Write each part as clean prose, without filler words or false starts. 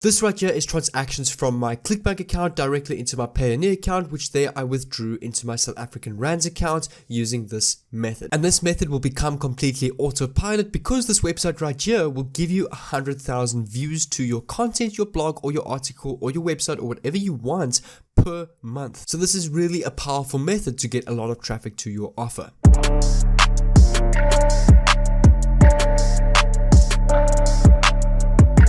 This right here is transactions from my ClickBank account directly into my Payoneer account, which there I withdrew into my South African Rands account using this method. And this method will become completely autopilot because this website right here will give you 100,000 views to your content, your blog or your article or your website or whatever you want per month. So this is really a powerful method to get a lot of traffic to your offer.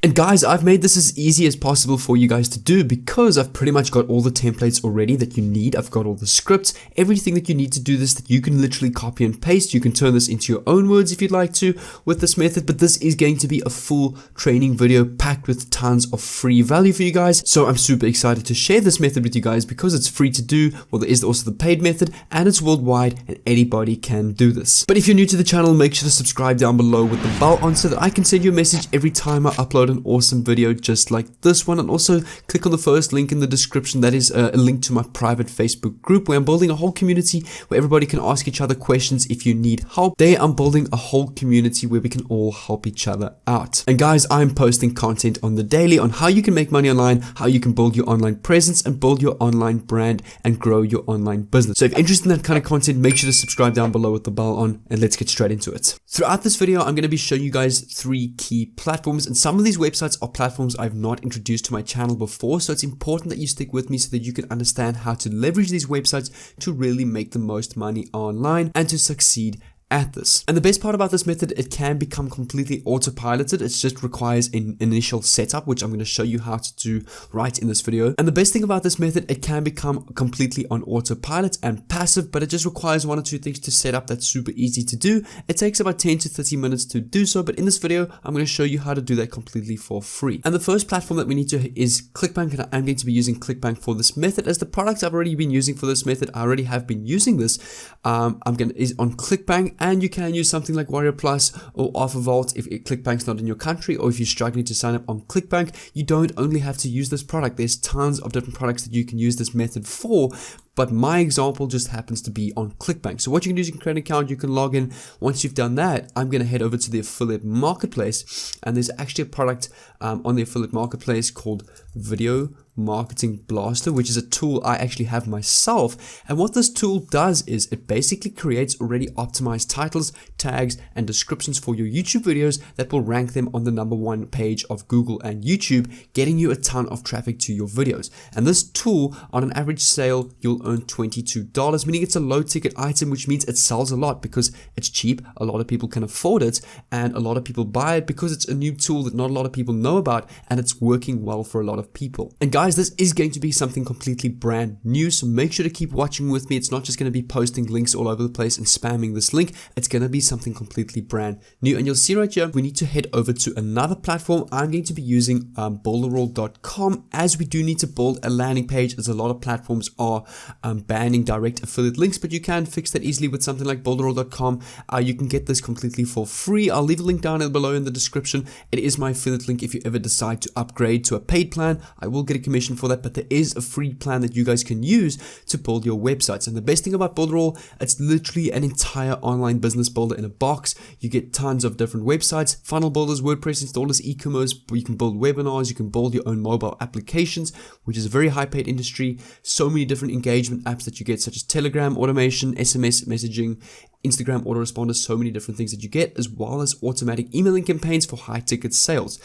And guys, I've made this as easy as possible for you guys to do because I've pretty much got all the templates already that you need. I've got all the scripts, everything that you need to do this that you can literally copy and paste. You can turn this into your own words if you'd like to with this method, but this is going to be a full training video packed with tons of free value for you guys. So I'm super excited to share this method with you guys because it's free to do. Well, there is also the paid method and it's worldwide and anybody can do this. But if you're new to the channel, make sure to subscribe down below with the bell on so that I can send you a message every time I upload an awesome video just like this one. And also click on the first link in the description. That is a link to my private Facebook group where I'm building a whole community where everybody can ask each other questions if you need help. There I'm building a whole community where we can all help each other out. And guys, I'm posting content on the daily on how you can make money online, how you can build your online presence and build your online brand and grow your online business. So if you're interested in that kind of content, make sure to subscribe down below with the bell on and let's get straight into it. Throughout this video, I'm going to be showing you guys 3 key platforms, and some of these websites are platforms I've not introduced to my channel before, so it's important that you stick with me so that you can understand how to leverage these websites to really make the most money online and to succeed at this. And the best part about this method, it can become completely autopiloted. It just requires an initial setup, which I'm going to show you how to do right in this video. And the best thing about this method, it can become completely on autopilot and passive, but it just requires 1 or 2 things to set up. That's super easy to do. It takes about 10 to 30 minutes to do so, but in this video, I'm going to show you how to do that completely for free. And the first platform that we need to is ClickBank, and I'm going to be using ClickBank for this method as the product I've already been using for this method. I already have been using this. Is on ClickBank. And you can use something like Warrior Plus or Alpha Vault if ClickBank's not in your country, or if you're struggling to sign up on ClickBank. You don't only have to use this product. There's tons of different products that you can use this method for, but my example just happens to be on ClickBank. So what you can do is you can create an account, you can log in. Once you've done that, I'm going to head over to the affiliate marketplace, and there's actually a product on the affiliate marketplace called Video Marketing Blaster, which is a tool I actually have myself. And what this tool does is it basically creates already optimized titles, tags, and descriptions for your YouTube videos that will rank them on the #1 page of Google and YouTube, getting you a ton of traffic to your videos. And this tool, on an average sale, you'll earn $22, meaning it's a low ticket item, which means it sells a lot because it's cheap. A lot of people can afford it, and a lot of people buy it because it's a new tool that not a lot of people know about, and it's working well for a lot of people. And guys, this is going to be something completely brand new, so make sure to keep watching with me. It's not just going to be posting links all over the place and spamming this link. It's going to be something completely brand new. And you'll see right here, we need to head over to another platform. I'm going to be using builderall.com, as we do need to build a landing page, as a lot of platforms are banning direct affiliate links, but you can fix that easily with something like builderall.com. You can get this completely for free. I'll leave a link down below in the description. It is my affiliate link if you ever decide to upgrade to a paid plan. I will get a commission for that, but there is a free plan that you guys can use to build your websites. And the best thing about Builderall, it's literally an entire online business builder in a box. You get tons of different websites, funnel builders, WordPress installers, e-commerce. You can build webinars, you can build your own mobile applications, which is a very high paid industry. So many different engagement apps that you get, such as Telegram automation, SMS messaging, Instagram autoresponders, so many different things that you get, as well as automatic emailing campaigns for high ticket sales.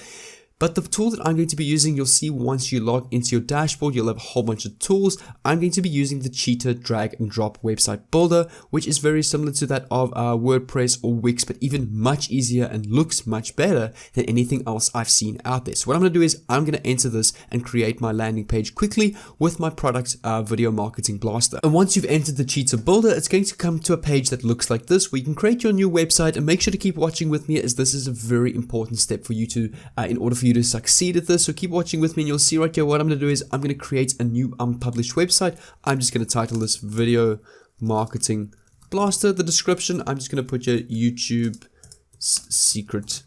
But the tool that I'm going to be using, you'll see once you log into your dashboard, you'll have a whole bunch of tools. I'm going to be using the Cheetah drag and drop website builder, which is very similar to that of WordPress or Wix, but even much easier and looks much better than anything else I've seen out there. So what I'm going to do is I'm going to enter this and create my landing page quickly with my product Video Marketing Blaster. And once you've entered the Cheetah builder, it's going to come to a page that looks like this, where you can create your new website. And make sure to keep watching with me, as this is a very important step for you to, in order for you to succeed at this. So keep watching with me, and you'll see right here what I'm going to do is I'm going to create a new unpublished website. I'm just going to title this Video Marketing Blaster. The description, I'm just going to put your YouTube secret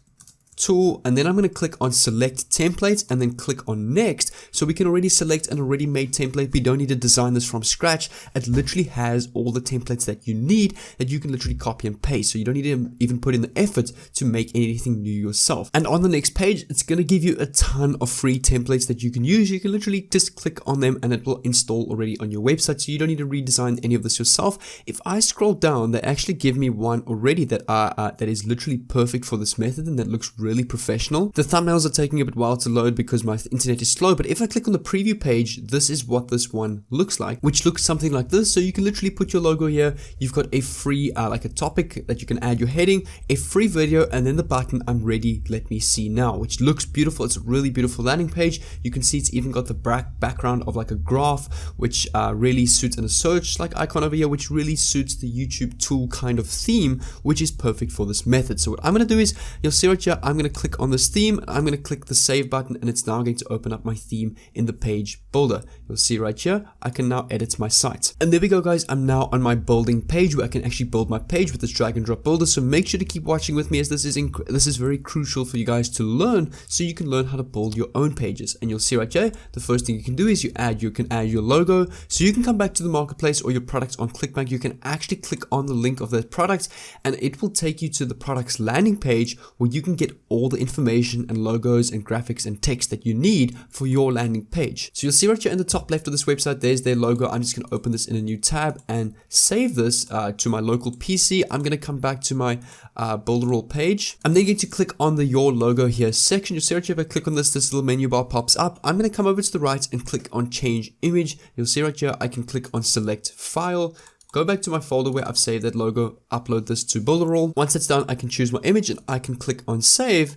tool, and then I'm going to click on select templates and then click on next, so we can already select an already made template. We don't need to design this from scratch. It literally has all the templates that you need that you can literally copy and paste, so you don't need to even put in the effort to make anything new yourself. And on the next page, it's going to give you a ton of free templates that you can use. You can literally just click on them and it will install already on your website, so you don't need to redesign any of this yourself. If I scroll down, they actually give me one already that is literally perfect for this method and that looks really professional. The thumbnails are taking a bit while to load because my internet is slow, but if I click on the preview page, this is what this one looks like, which looks something like this. So you can literally put your logo here. You've got a free like a topic that you can add your heading, a free video, and then the button I'm ready, let me see now, which looks beautiful. It's a really beautiful landing page. You can see it's even got the background of like a graph, which really suits, in a search like icon over here, which really suits the YouTube tool kind of theme, which is perfect for this method. So what I'm going to do is, you'll see right here, I'm going to click on this theme, I'm going to click the save button, and it's now going to open up my theme in the page builder. You'll see right here, I can now edit my site. And there we go, guys. I'm now on my building page where I can actually build my page with this drag and drop builder. So make sure to keep watching with me, as this is very crucial for you guys to learn, so you can learn how to build your own pages. And you'll see right here, the first thing you can do is you can add your logo. So you can come back to the marketplace or your products on ClickBank. You can actually click on the link of that product and it will take you to the product's landing page where you can get all the information and logos and graphics and text that you need for your landing page. So you'll see right here in the top left of this website, there's their logo. I'm just going to open this in a new tab and save this to my local PC. I'm going to come back to my Builderall page. I'm then going to click on the Your Logo Here section. You'll see right here, if I click on this little menu bar pops up. I'm going to come over to the right and click on Change Image. You'll see right here, I can click on Select File, go back to my folder where I've saved that logo, upload this to Builderall. Once it's done, I can choose my image and I can click on Save.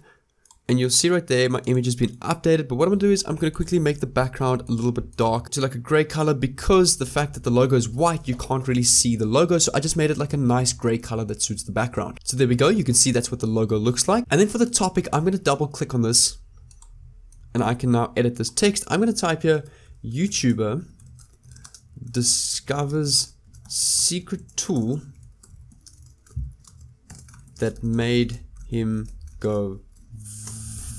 And you'll see right there, my image has been updated. But what I'm going to do is I'm going to quickly make the background a little bit dark to like a gray color, because the fact that the logo is white, you can't really see the logo. So I just made it like a nice gray color that suits the background. So there we go. You can see that's what the logo looks like. And then for the topic, I'm going to double click on this and I can now edit this text. I'm going to type here, YouTuber discovers secret tool that made him go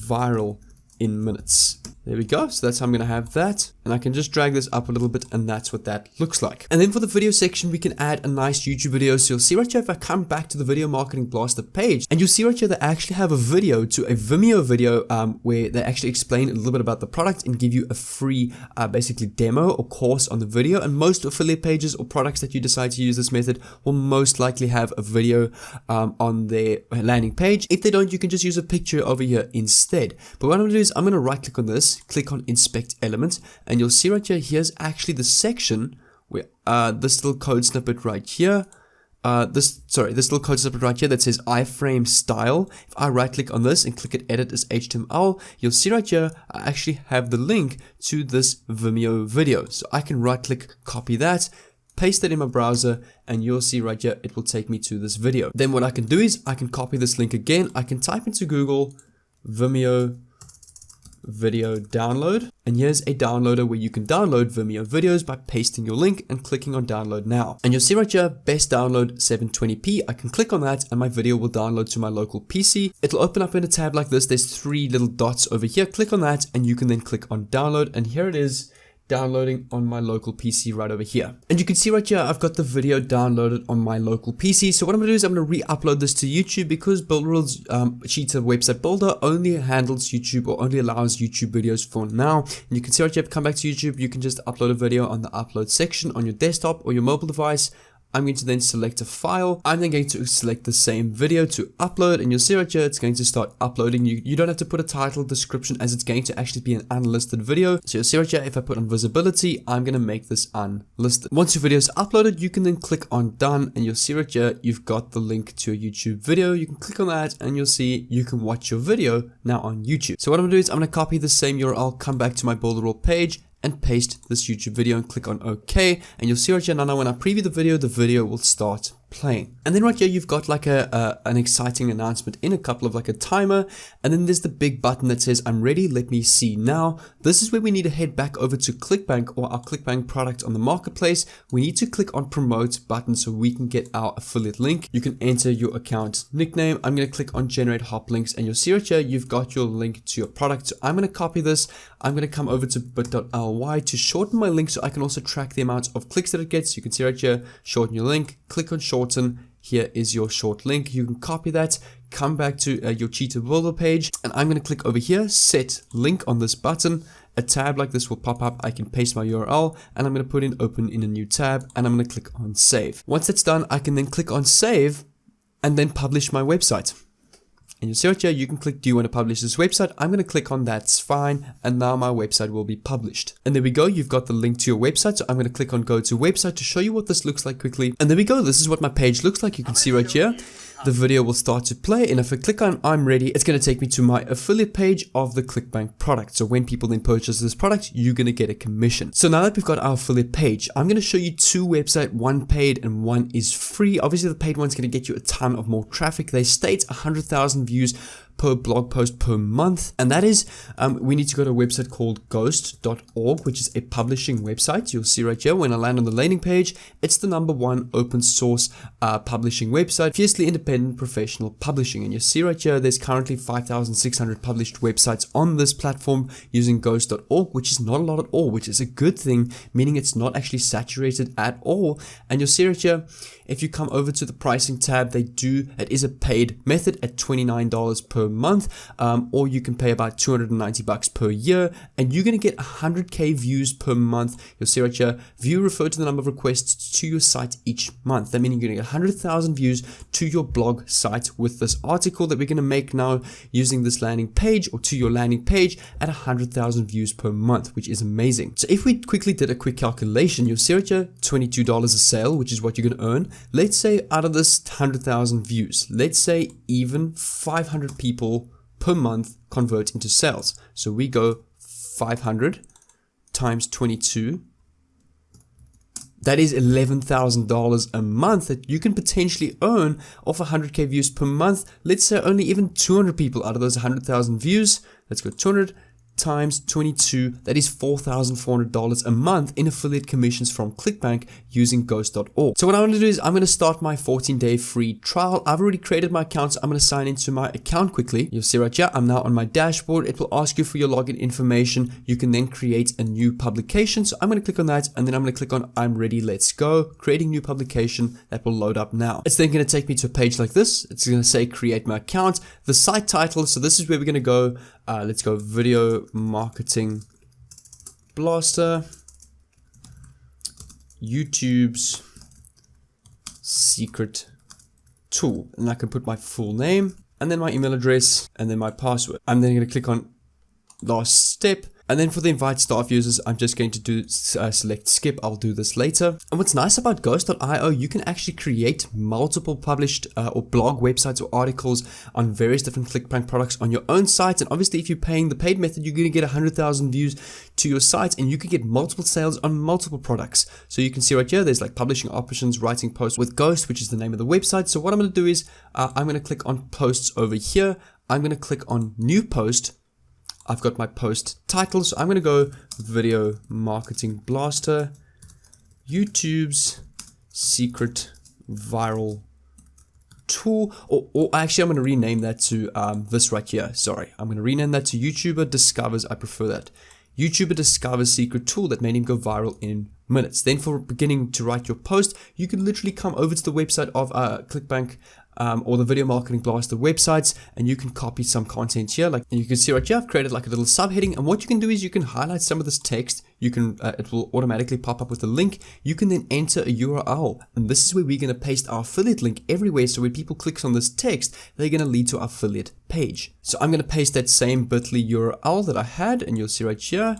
viral in minutes. There we go. So that's how I'm going to have that. And I can just drag this up a little bit and that's what that looks like. And then for the video section, we can add a nice YouTube video. So you'll see right here, if I come back to the Video Marketing Blaster page, and you'll see right here, they actually have a video to a Vimeo video where they actually explain a little bit about the product and give you a free basically demo or course on the video. And most affiliate pages or products that you decide to use this method will most likely have a video on their landing page. If they don't, you can just use a picture over here instead. But what I'm going to do is I'm going to right click on this, click on Inspect Element, and you'll see right here, here's actually the section where this little code snippet right here, this little code snippet right here that says iframe style. If I right click on this and click it edit as HTML, you'll see right here, I actually have the link to this Vimeo video. So I can right click, copy that, paste that in my browser, and you'll see right here, it will take me to this video. Then what I can do is I can copy this link again. I can type into Google Vimeo video download, and here's a downloader where you can download Vimeo videos by pasting your link and clicking on download now. And you'll see right here, best download 720p. I can click on that and my video will download to my local PC. It'll open up in a tab like this. There's three little dots over here. Click on that and you can then click on download, and here it is, downloading on my local PC right over here. And you can see right here, I've got the video downloaded on my local PC. So what I'm going to do is I'm going to re-upload this to YouTube, because Builderall's Cheetah website builder only handles YouTube, or only allows YouTube videos for now. And you can see right here, come back to YouTube, you can just upload a video on the upload section on your desktop or your mobile device. I'm going to then select a file. I'm then going to select the same video to upload, and you'll see right here, it's going to start uploading. You don't have to put a title, description, as it's going to actually be an unlisted video. So you'll see right here, if I put on visibility, I'm going to make this unlisted. Once your video is uploaded, you can then click on done, and you'll see right here, you've got the link to a YouTube video. You can click on that and you'll see you can watch your video now on YouTube. So what I'm going to do is I'm going to copy the same URL, come back to my Builderall page, and paste this YouTube video and click on OK. And you'll see right here now when I preview the video will start playing. And then right here you've got like an exciting announcement in a couple of like a timer, and then there's the big button that says I'm ready, let me see now. This is where we need to head back over to ClickBank or our ClickBank product on the marketplace. We need to click on promote button so we can get our affiliate link. You can enter your account nickname. I'm going to click on generate hop links, and you'll see right here you've got your link to your product. So I'm going to copy this. I'm going to come over to bit.ly to shorten my link so I can also track the amount of clicks that it gets. You can see right here, shorten your link, click on shorten. Here is your short link. You can copy that, come back to your Cheetah Builder page, and I'm going to click over here, set link on this button. A tab like this will pop up. I can paste my URL, and I'm going to put in open in a new tab, and I'm going to click on save. Once that's done, I can then click on save and then publish my website. And you'll see right here, you can click, do you want to publish this website? I'm going to click on that's fine. And now my website will be published. And there we go. You've got the link to your website. So I'm going to click on go to website to show you what this looks like quickly. And there we go. This is what my page looks like. You can see right here. The video will start to play, and if I click on I'm ready, it's going to take me to my affiliate page of the ClickBank product. So when people then purchase this product, you're going to get a commission. So now that we've got our affiliate page, I'm going to show you two websites, one paid and one is free. Obviously the paid one's going to get you a ton of more traffic. They state 100,000 views per blog post per month, and that is we need to go to a website called ghost.org, which is a publishing website. You'll see right here when I land on the landing page, it's the #1 open source publishing website, fiercely independent professional publishing. And you see right here there's currently 5,600 published websites on this platform using ghost.org, which is not a lot at all, which is a good thing, meaning it's not actually saturated at all. And you'll see right here, if you come over to the pricing tab, it is a paid method at $29 per month, or you can pay about $290 per year, and you're going to get 100k views per month. You'll see right here, view refer to the number of requests to your site each month. That means you're going to get 100,000 views to your blog site with this article that we're going to make now using this landing page, or to your landing page at 100,000 views per month, which is amazing. So if we quickly did a quick calculation, you'll see right here, $22 a sale, which is what you're going to earn. Let's say out of this 100,000 views, let's say even 500 people per month convert into sales. So we go 500 times 22. That is $11,000 a month that you can potentially earn off 100k views per month. Let's say only even 200 people out of those 100,000 views. Let's go 200 times 22, that is $4,400 a month in affiliate commissions from ClickBank using ghost.org. So what I'm going to do is I'm going to start my 14-day free trial. I've already created my account, so I'm going to sign into my account quickly. You'll see right here, I'm now on my dashboard. It will ask you for your login information. You can then create a new publication. So I'm going to click on that, and then I'm going to click on I'm ready, let's go. Creating new publication. That will load up now. It's then going to take me to a page like this. It's going to say create my account. The site title, so this is where we're going to go. Let's go video marketing blaster, YouTube's secret tool. And I can put my full name and then my email address and then my password. I'm then going to click on last step. And then for the invite staff users, I'm just going to do select skip. I'll do this later. And what's nice about ghost.io, you can actually create multiple published or blog websites or articles on various different ClickBank products on your own site. And obviously, if you're paying the paid method, you're going to get 100,000 views to your site, and you can get multiple sales on multiple products. So you can see right here, there's like publishing options, writing posts with Ghost, which is the name of the website. So what I'm going to do is I'm going to click on posts over here. I'm going to click on new post. I've got my post title, so I'm going to go video marketing blaster, YouTube's secret viral tool, or actually I'm going to rename that to this right here. Sorry, I'm going to rename that to YouTuber discovers. I prefer that. YouTuber discovers secret tool that made him go viral in minutes. Then for beginning to write your post, you can literally come over to the website of ClickBank or the Video Marketing Blaster websites, and you can copy some content here. And you can see right here, I've created like a little subheading, and what you can do is you can highlight some of this text. You can, it will automatically pop up with a link. You can then enter a URL, and this is where we're going to paste our affiliate link everywhere. So when people click on this text, they're going to lead to our affiliate page. So I'm going to paste that same bit.ly URL that I had, and you'll see right here.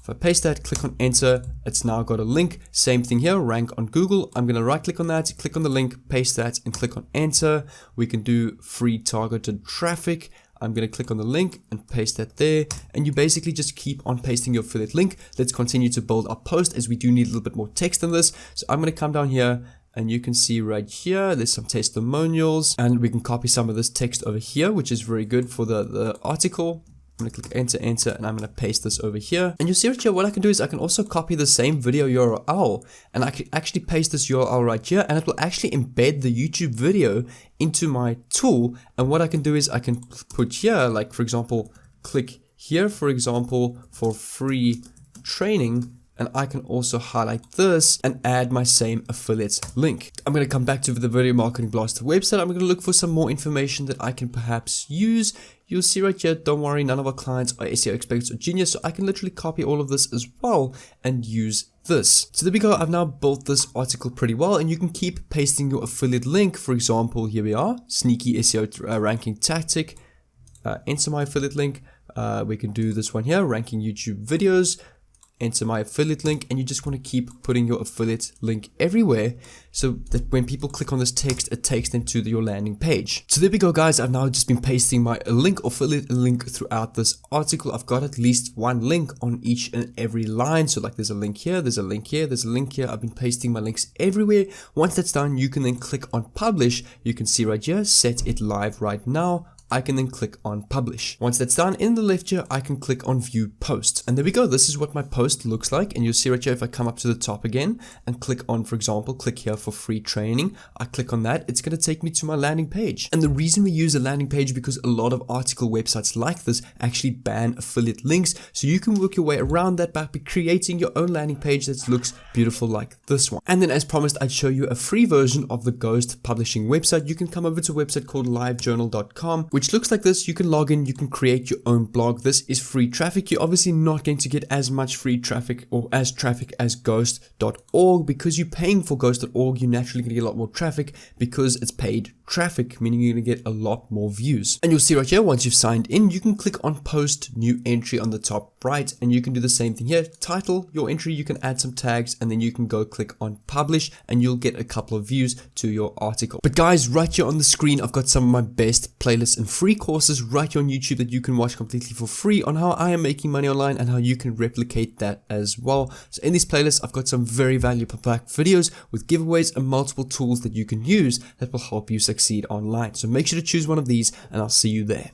If I paste that, click on enter, it's now got a link. Same thing here, rank on Google. I'm going to right click on that, click on the link, paste that, and click on enter. We can do free targeted traffic. I'm going to click on the link and paste that there. And you basically just keep on pasting your affiliate link. Let's continue to build our post, as we do need a little bit more text than this. So I'm going to come down here and you can see right here, there's some testimonials, and we can copy some of this text over here, which is very good for the article. I'm going to click enter, and I'm going to paste this over here. And you'll see right here, what I can do is I can also copy the same video URL, and I can actually paste this URL right here, and it will actually embed the YouTube video into my tool. And what I can do is I can put here, like for example, click here, for example, for free training. And I can also highlight this and add my same affiliate link. I'm going to come back to the Video Marketing Blaster website. I'm going to look for some more information that I can perhaps use. You'll see right here, don't worry, none of our clients are SEO experts or genius, so I can literally copy all of this as well and use this. So there we go, I've now built this article pretty well, and you can keep pasting your affiliate link. For example, here we are, sneaky SEO ranking tactic. Enter my affiliate link. We can do this one here, ranking YouTube videos. Enter my affiliate link, and you just want to keep putting your affiliate link everywhere so that when people click on this text, it takes them to your landing page. So there we go, guys. I've now just been pasting my affiliate link throughout this article. I've got at least one link on each and every line. So like there's a link here, there's a link here, there's a link here. I've been pasting my links everywhere. Once that's done, you can then click on publish. You can see right here, set it live right now. I can then click on publish. Once that's done, in the left here, I can click on view post. And there we go. This is what my post looks like. And you'll see right here, if I come up to the top again and click on, for example, click here for free training. I click on that. It's going to take me to my landing page. And the reason we use a landing page because a lot of article websites like this actually ban affiliate links. So you can work your way around that by creating your own landing page that looks beautiful like this one. And then as promised, I'd show you a free version of the Ghost publishing website. You can come over to a website called livejournal.com, which looks like this. You can log in, you can create your own blog. This is free traffic. You're obviously not going to get as much free traffic or as traffic as ghost.org because you're paying for ghost.org. You're naturally going to get a lot more traffic because it's paid traffic, meaning you're going to get a lot more views. And you'll see right here, once you've signed in, you can click on post new entry on the top right, and you can do the same thing here. Title your entry, you can add some tags, and then you can go click on publish, and you'll get a couple of views to your article. But guys, right here on the screen, I've got some of my best playlists and free courses right here on YouTube that you can watch completely for free on how I am making money online and how you can replicate that as well. So in these playlists, I've got some very valuable packed videos with giveaways and multiple tools that you can use that will help you succeed online. So make sure to choose one of these, and I'll see you there.